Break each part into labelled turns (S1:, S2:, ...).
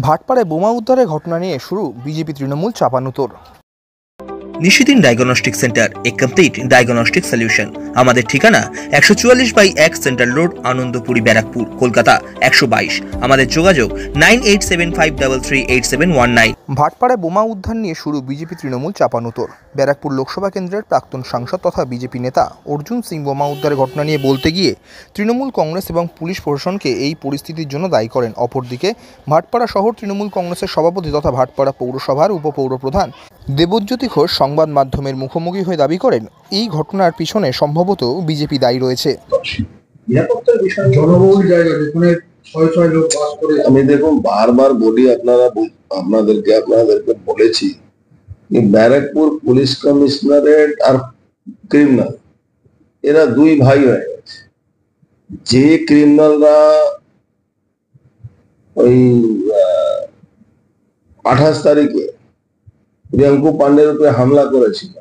S1: ভাটপাড়ায় বোমা উদ্ধারের ঘটনা নিয়ে শুরু বিজেপি তৃণমূল চাপানুতোর।
S2: নিশিদিন ডায়াগনস্টিক সেন্টার, এ কমপ্লিট ডায়াগনস্টিক সলিউশন। আমাদের ঠিকানা 144/1 সেন্ট্রাল রোড, আনন্দপুরি, ব্যারাকপুর, কলকাতা 122। আমাদের যোগাযোগ 9875338719।
S1: ভাটপাড়ায় বোমা উদ্ধার নিয়ে শুরু বিজেপি তৃণমূল চাপানুতোর। ব্যারাকপুর লোকসভা কেন্দ্রের প্রাক্তন সাংসদ তথা বিজেপি নেতা অর্জুন সিং বোমা উদ্ধারের ঘটনা নিয়ে বলতে গিয়ে তৃণমূল কংগ্রেস এবং পুলিশ প্রশাসনকে এই পরিস্থিতির জন্য দায়ী করেন। অপরদিকে ভাটপাড়া শহর তৃণমূল কংগ্রেসের সভাপতি তথা ভাটপাড়া পৌরসভার উপপৌরপ্রধান দেবজ্যোতি ঘোষ সংবাদ মাধ্যমের মুখোমুখি হয়ে দাবি করেন, এই ঘটনার পিছনে সম্ভবত বিজেপি দায়ী রয়েছে।
S3: আমি দেখুন বারবার বলি, আপনাদেরকে বলেছি ব্যারাকপুর পুলিশ কমিশনারেট আর ক্রিমিনাল এরা দুই ভাই হয়ে গেছে। যে ক্রিমিনালরা ওই 28 তারিখে রিয়াঙ্কু পান্ডের উপরে হামলা করেছিল,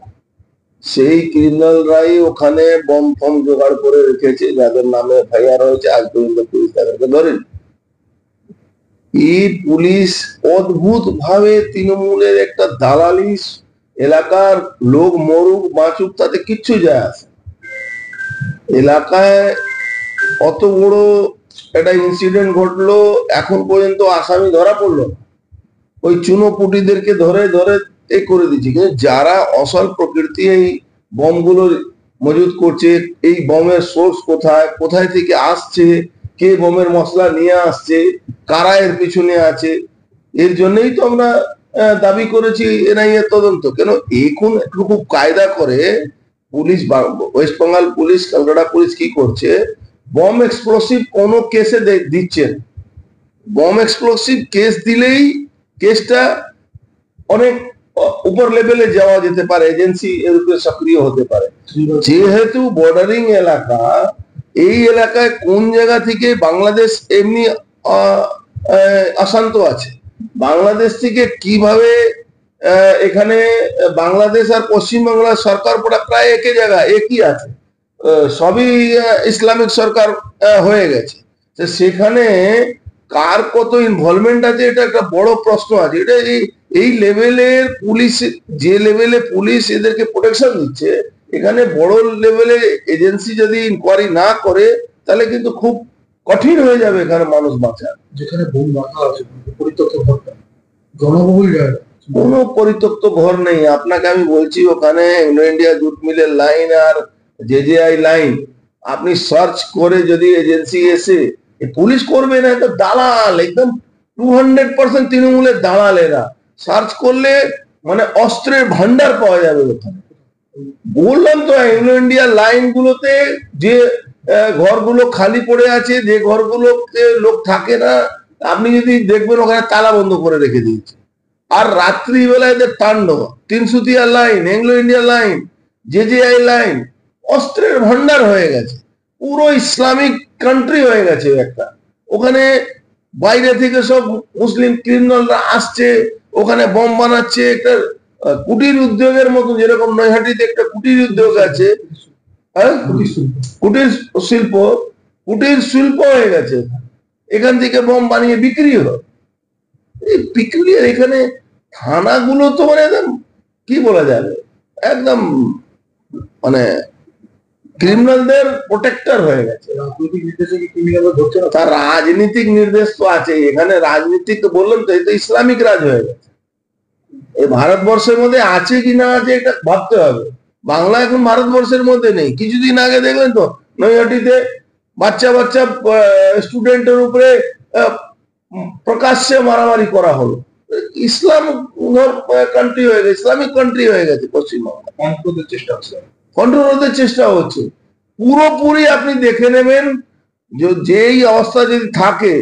S3: সেই ক্রিমিনালরাই ওখানে বম ফম জোগাড় করে রেখেছে, যাদের নামে এফআইআর হয়েছে। আজ পর্যন্ত পুলিশ তাদেরকে ধরেনি। এই পুলিশ অদ্ভুত ভাবে তৃণমূলের একটা দালালি, এলাকার লোক মরুক বাঁচুক তাতে কিচ্ছু যায় আসে। এলাকায় অত বড় একটা ইনসিডেন্ট ঘটলো, এখন পর্যন্ত আসামি ধরা পড়লো। ওই চুনোপুটিদেরকে ধরে ধরে করে দিচ্ছে। কিন্তু যারা অসল প্রকৃতি এই বমগুলো মজুদ করছে, এই বমের সোর্স কোথায়, কোথায় থেকে আসছে, কে বোমের মশলা নিয়ে আসছে, কারা এর পিছনে আছে, এর জন্যই তো আমরা দাবি করেছি এনআইএ তদন্ত। কেন এখন খুব কায়দা করে police, West Bengal police, Kolkata police কি করছে, বম এক্সপ্লোসিভ কোনো কেসে দিচ্ছেন। বম এক্সপ্লোসিভ কেস দিলেই কেসটা অনেক উপর লেভেলে যাওয়া যেতে পারে, এজেন্সি এর উপরে সক্রিয় হতে পারে। যেহেতু বর্ডারিং এলাকা, এই এলাকায় কোন জায়গা থেকে বাংলাদেশ এমনি অশান্ত আছে, বাংলাদেশ থেকে কিভাবে এখানে বাংলাদেশ আর পশ্চিমবাংলার সরকার প্রায় একই জায়গায় একই আছে, সবই ইসলামিক সরকার হয়ে গেছে। সেখানে কার কত ইনভলভমেন্ট আছে এটা একটা বড় প্রশ্ন আছে। এটা এই লেভেলের পুলিশ, যে লেভেলে পুলিশ এদেরকে প্রোটেকশন দিচ্ছে, এখানে বড় লেভেলে এজেন্সি যদি ইনকোয়ারি না করে তাহলে কিন্তু খুব কঠিন হয়ে যাবে এখানে মানুষ বাঁচা।
S4: যেখানে বোম রাখা আছে পরিত্যক্ত ঘর, জনবহুল জায়গা,
S3: কোনো পরিত্যক্ত ঘর নেই। আপনাকে আমি বলছি, ওখানে এংলো ইন্ডিয়া জুট মিলের লাইন আর জেজেআই লাইন আপনি সার্চ করে যদি এজেন্সি এসে, পুলিশ করবে না, তো দালাল, একদম 200% তৃণমূলের দালাল এরা। সার্চ করলে মানে অস্ত্রের ভান্ডার পাওয়া যাবে ওখানে। বললাম তো, এংলো ইন্ডিয়া লাইন গুলোতে যে ঘরগুলো খালি পড়ে আছে, যে ঘরগুলোতে লোক থাকে না, আপনি যদি দেখবেন ওখানে তালা বন্ধ করে রেখে দিয়েছে। আর রাত্রিবেলা এদের তাণ্ডব, Tinsukia line, Anglo India line, JJI line, অস্ত্রের ভান্ডার হয়ে গেছে। পুরো ইসলামিক কান্ট্রি হয়ে গেছে একটা। ওখানে বাইরে থেকে সব মুসলিম ক্রিমিনালরা আসছে, ওখানে বম বানাচ্ছে। একটা কুটির উদ্যোগের মতো, যেরকম নৈহাটিতে একটা কুটির উদ্যোগ আছে, হ্যাঁ, কুটির শিল্প হয়ে গেছে। এখান থেকে বম বানিয়ে বিক্রি হয়। এই বিক্রি, এখানে থানাগুলো তো মানে একদম কি বলা যাবে, একদম মানে ক্রিমিনালদের প্রোটেক্টর হয়ে গেছে।
S4: রাজনৈতিক নির্দেশে কি ক্রিমিনালরা ধরছে না?
S3: তার রাজনীতিক নির্দেশ তো আছে এখানে। রাজনীতিক তো বললাম তো, এই তো ইসলামিক রাজ হয়ে গেছে। এই ভারতবর্ষের মধ্যে আছে কি না আছে এটা ভাবতে হবে। বাংলা এখন ভারতবর্ষের মধ্যে নেই। কিছুদিন আগে দেখলেন তো নৈহাটিতে বাচ্চা স্টুডেন্টের উপরে প্রকাশ্যে মারামারি করা হলো। ইসলাম কান্ট্রি হয়ে গেছে, ইসলামিক কান্ট্রি হয়ে গেছে পশ্চিমবঙ্গ। কন্ট্রোল রোধের চেষ্টা হচ্ছে পুরোপুরি। আপনি দেখে নেবেন, যেই অবস্থা যদি থাকে,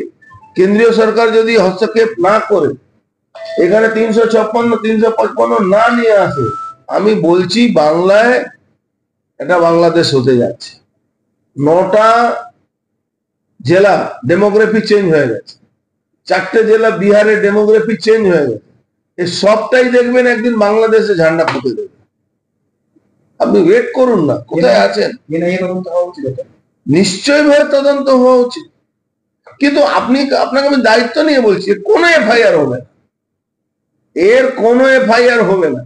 S3: কেন্দ্রীয় সরকার যদি হস্তক্ষেপ না করে, এখানে 356, 355 না নিয়ে আসে, আমি বলছি বাংলায় এটা বাংলাদেশ হতে যাচ্ছে। 9টা জেলা ডেমোগ্রাফি চেঞ্জ হয়ে গেছে, 4টে জেলা বিহারের ডেমোগ্রাফি চেঞ্জ হয়ে গেছে। এই সবটাই দেখবেন একদিন বাংলাদেশে ঝান্ডা ফুটে দেবে। আপনি ওয়েট করুন না, কোথায় আছেন। নিশ্চয়ই ভাবে তদন্ত হওয়া উচিত। কিন্তু আপনাকে আমি দায়িত্ব নিয়ে বলছি কোনো এফআইআর হবে না, এর কোনো এফআইআর হবে না।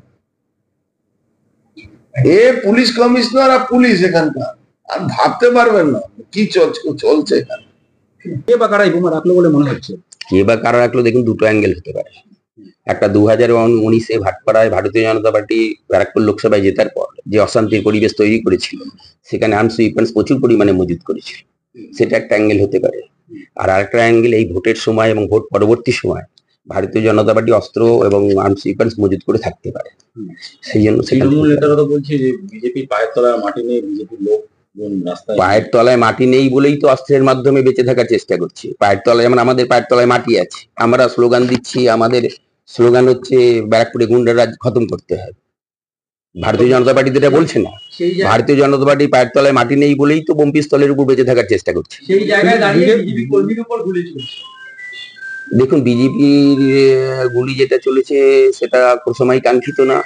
S3: এ পুলিশ কমিশনার আর পুলিশ এখানকার, আর ভাবতে পারবেন না কি চলছে এখানে।
S4: কে বা কারা এই বোমা রাখলো বলে মনে হচ্ছে?
S5: কে বা কারা রাখলো, দেখুন দুটো অ্যাঙ্গেল হতে পারে। একটা 2019-এ ভাটপাড়ায় ভারতীয় জনতা পার্টি ব্যারাকপুর লোকসভায় জেতার পর যে অশান্তির পরিবেশ তৈরি করেছিল, সেখানে আর্মস উইপন্স প্রচুর পরিমাণে মজুত করেছিল, সেটা একটা অ্যাঙ্গেল হতে পারে। আর আরেকটা অ্যাঙ্গেল, এই ভোটের সময় এবং ভোট পরবর্তী সময় ভারতীয় জনতা পার্টি অস্ত্র এবং আর্মস উইপন্স মজুত করে থাকতে পারে, সেই জন্য
S4: তৃণমূল নেতারা তো বলছে যে বিজেপির পায়ের তলায় মাটি নেই, বিজেপির লোক রাস্তায়
S5: পায়ের তলায় মাটি নেই বলেই তো অস্ত্রের মাধ্যমে বেঁচে থাকার চেষ্টা করছি। পায়ের তলায়, যেমন আমাদের পায়ের তলায় মাটি আছে, আমরা স্লোগান দিচ্ছি, আমাদের স্লোগান হচ্ছে ব্যারাকপুরে গুন্ডারাজ খতম করতে হবে। ভারতীয় জনতা পার্টি যেটা বলছে না, ভারতীয় জনতা পার্টি পায়ের তলায় মাটি নেই বলেই তো বোম পিস্তলের উপর বেঁচে থাকার চেষ্টা করছে।
S4: সেই জায়গায় দাঁড়িয়ে বিজেপি কর্মীর উপর গুলি চলছে।
S5: দেখুন, বিজেপির গুলি যেটা চলেছে সেটা কোনো সময় কাঙ্ক্ষিত না।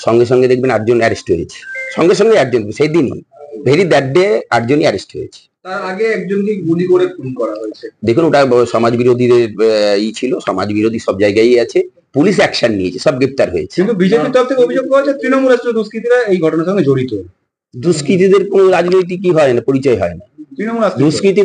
S5: সঙ্গে সঙ্গে দেখবেন 8জন অ্যারেস্ট হয়েছে, সঙ্গে সঙ্গে 8জন, সেই দিনই ভেরি দ্যাট ডে 8জনই অ্যারেস্ট হয়েছে।
S4: তার আগে একজনকে গুলি করে খুন করা হয়েছে।
S5: দেখুন, ওটা সমাজ বিরোধীদের ছিল, সমাজ বিরোধী সব জায়গায় আছে, পুলিশ অ্যাকশন নিয়েছে, সব গ্রেপ্তার হয়েছে।
S4: কিন্তু বিজেপির তরফ থেকে অভিযোগ করা হচ্ছে তৃণমূল দুষ্কৃতীরা এই ঘটনার সঙ্গে জড়িত।
S5: দুষ্কৃতীদের কোনো রাজনৈতিক কি হয় না, পরিচয় হয় না।
S4: তৃণমূল
S5: দুষ্কৃতি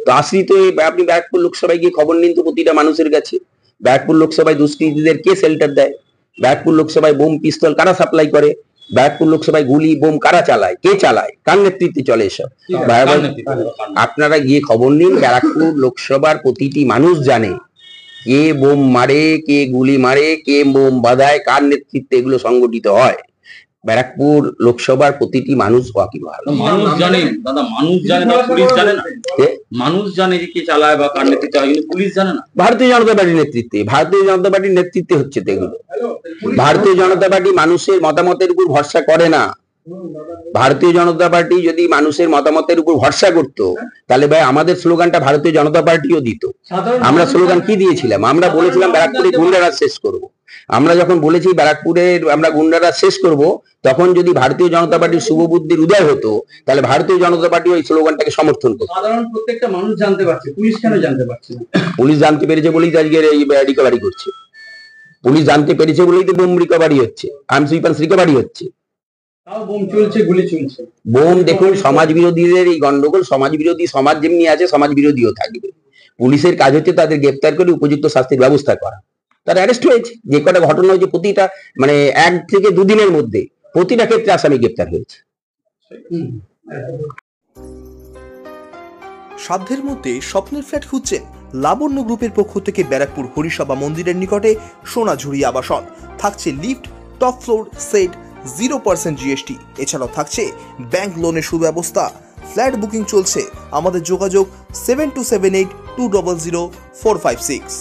S5: তো আশ্রিত। আপনি ব্যারাকপুর লোকসভায় গিয়ে খবর নিন তো প্রতিটা মানুষের কাছে, ব্যারাকপুর লোকসভায় দুষ্কৃতীদের কে শেল্টার দেয়, ব্যারাকপুর লোকসভায় বোম পিস্তল কারা সাপ্লাই করে, ব্যারাকপুর লোকসভায় গুলি বোম কারা চালায়, কে চালায়, কার নেতৃত্বে চলে এসব। আপনারা গিয়ে খবর নিন, ব্যারাকপুর লোকসভার প্রতিটি মানুষ জানে কে বোম মারে, কে গুলি মারে, কে বোম বাঁধায়, কার নেতৃত্বে এগুলো সংগঠিত হয়। ব্যারাকপুর লোকসভার প্রতিটি মানুষ ওয়াকিবহাল।
S6: মানুষ জানে দাদা, মানুষ জানে, পুলিশ জানে না। মানুষ জানে যে কে চালায় বা কার নেতৃত্বে হয়, কিন্তু পুলিশ জানে না।
S5: ভারতীয় জনতা পার্টির নেতৃত্বে, ভারতীয় জনতা পার্টির নেতৃত্বে হচ্ছে তো এগুলো। ভারতীয় জনতা পার্টি মানুষের মতামতের উপর ভরসা করে না। ভারতীয় জনতা পার্টি যদি মানুষের মতামতের উপর ভরসা করত, তাহলে ভাই আমাদের স্লোগানটা ভারতীয় জনতা পার্টিও দিত। আমরা স্লোগান কি দিয়েছিলাম? আমরা বলেছিলাম ব্যারাকপুরে গুন্ডারাজ শেষ করব। আমরা যখন বলেছি ব্যারাকপুরের আমরা গুন্ডারাজ শেষ করব, তখন যদি ভারতীয় জনতা পার্টির শুভবুদ্ধির উদয় হতো, তাহলে ভারতীয় জনতা পার্টি ওই স্লোগানটাকে সমর্থন করত।
S4: সাধারণ প্রত্যেকটা মানুষ জানতে পারছে, পুলিশ কেন জানতে পারছে না?
S5: পুলিশ জানতে পেরেছে বলেই তো আজকে এই রিকভারি করছে। পুলিশ জানতে পেরেছে বলেই তো বোম রিকভারি হচ্ছে, আর্মস উইপন্স রিকভারি হচ্ছে।
S4: তাও বোম চলছে, গুলি চলছে।
S5: বোম, দেখুন সমাজ বিরোধীদের এই গন্ডগোল, সমাজ বিরোধী সমাজ যেমনি আছে, সমাজ বিরোধীও থাকবে। পুলিশের কাজ হচ্ছে তাদের গ্রেপ্তার করে উপযুক্ত শাস্তির ব্যবস্থা করা। তারা অ্যারেস্ট হয়েছে, যে কটা ঘটনা হয়েছে প্রতিটা 1 থেকে 2 দিনের মধ্যে প্রতিটা ক্ষেত্রে আসামি গ্রেপ্তার হয়েছে।
S1: সাধ্যের মধ্যে স্বপ্নের ফ্ল্যাট খুঁজছেন? লাবণ্য গ্রুপের পক্ষ থেকে ব্যারাকপুর হরিসভা মন্দিরের নিকটে সোনাঝুরি আবাসন থাকছে, lift, top floor, set, 0% GST। এছাড়াও থাকছে ব্যাংক লোনের সুব্যবস্থা। ফ্ল্যাট বুকিং চলছে, আমাদের যোগাযোগ 7278200456।